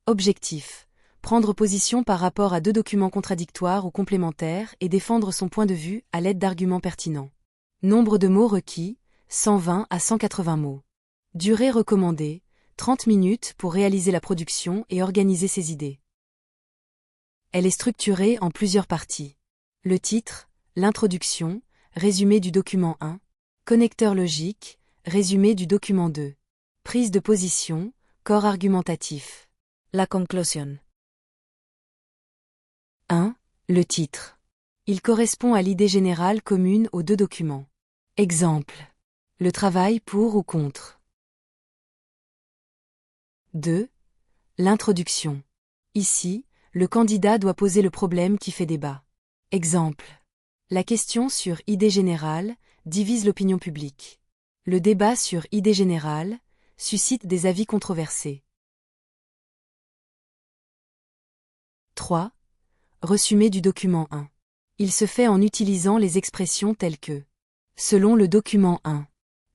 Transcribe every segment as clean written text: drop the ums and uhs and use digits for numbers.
Objectif. Prendre position par rapport à deux documents contradictoires ou complémentaires et défendre son point de vue à l'aide d'arguments pertinents. Nombre de mots requis, 120 à 180 mots. Durée recommandée, 30 minutes pour réaliser la production et organiser ses idées. Elle est structurée en plusieurs parties. Le titre, l'introduction, résumé du document 1, connecteur logique, résumé du document 2, prise de position, corps argumentatif. La conclusion. 1. Le titre. Il correspond à l'idée générale commune aux deux documents. Exemple. Le travail pour ou contre. 2. L'introduction. Ici, le candidat doit poser le problème qui fait débat. Exemple. La question sur idée générale divise l'opinion publique. Le débat sur idée générale suscite des avis controversés. 3. Résumé du document 1. Il se fait en utilisant les expressions telles que selon le document 1,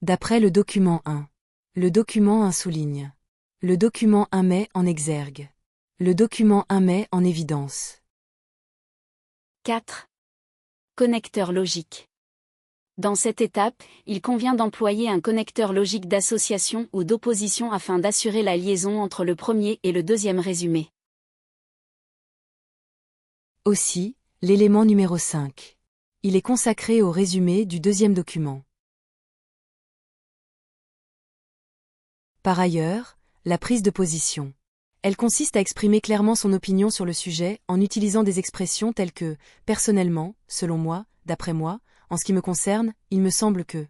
d'après le document 1, le document 1 souligne, le document 1 met en exergue, le document 1 met en évidence. 4. Connecteur logique. Dans cette étape, il convient d'employer un connecteur logique d'association ou d'opposition afin d'assurer la liaison entre le premier et le deuxième résumé. Aussi, l'élément numéro 5. Il est consacré au résumé du deuxième document. Par ailleurs, la prise de position. Elle consiste à exprimer clairement son opinion sur le sujet en utilisant des expressions telles que « personnellement »,« selon moi »,« d'après moi »,« en ce qui me concerne, il me semble que ».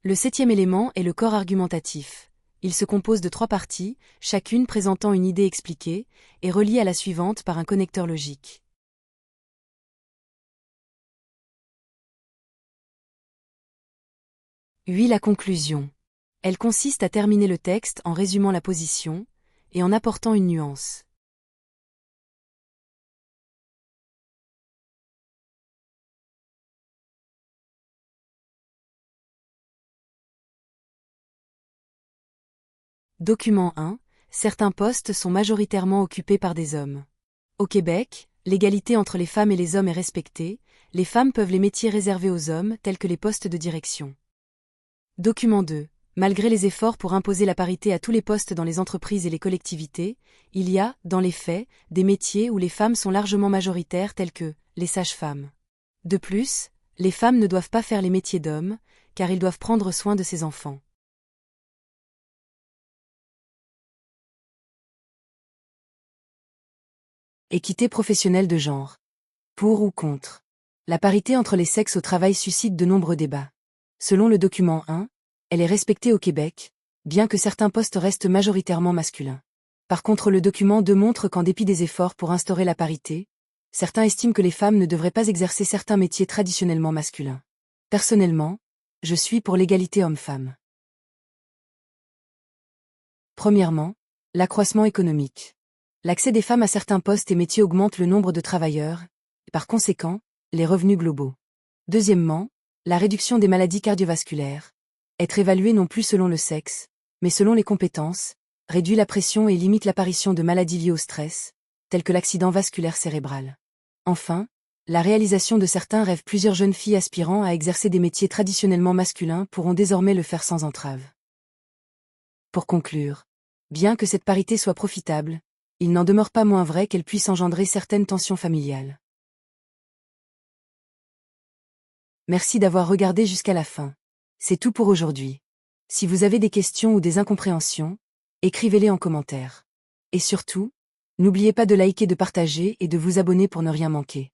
Le 7e élément est le corps argumentatif. Il se compose de 3 parties, chacune présentant une idée expliquée, et reliée à la suivante par un connecteur logique. La conclusion. Elle consiste à terminer le texte en résumant la position, et en apportant une nuance. Document 1. Certains postes sont majoritairement occupés par des hommes. Au Québec, l'égalité entre les femmes et les hommes est respectée, les femmes peuvent les métiers réservés aux hommes tels que les postes de direction. Document 2. Malgré les efforts pour imposer la parité à tous les postes dans les entreprises et les collectivités, il y a, dans les faits, des métiers où les femmes sont largement majoritaires tels que les sages-femmes. De plus, les femmes ne doivent pas faire les métiers d'hommes, car ils doivent prendre soin de ses enfants. Équité professionnelle de genre. Pour ou contre. La parité entre les sexes au travail suscite de nombreux débats. Selon le document 1, elle est respectée au Québec, bien que certains postes restent majoritairement masculins. Par contre, le document 2 montre qu'en dépit des efforts pour instaurer la parité, certains estiment que les femmes ne devraient pas exercer certains métiers traditionnellement masculins. Personnellement, je suis pour l'égalité homme-femme. Premièrement, l'accroissement économique. L'accès des femmes à certains postes et métiers augmente le nombre de travailleurs, et par conséquent, les revenus globaux. Deuxièmement, la réduction des maladies cardiovasculaires. Être évalué non plus selon le sexe, mais selon les compétences, réduit la pression et limite l'apparition de maladies liées au stress, telles que l'accident vasculaire cérébral. Enfin, la réalisation de certains rêves. Plusieurs jeunes filles aspirant à exercer des métiers traditionnellement masculins pourront désormais le faire sans entrave. Pour conclure, bien que cette parité soit profitable, il n'en demeure pas moins vrai qu'elle puisse engendrer certaines tensions familiales. Merci d'avoir regardé jusqu'à la fin. C'est tout pour aujourd'hui. Si vous avez des questions ou des incompréhensions, écrivez-les en commentaire. Et surtout, n'oubliez pas de liker, de partager et de vous abonner pour ne rien manquer.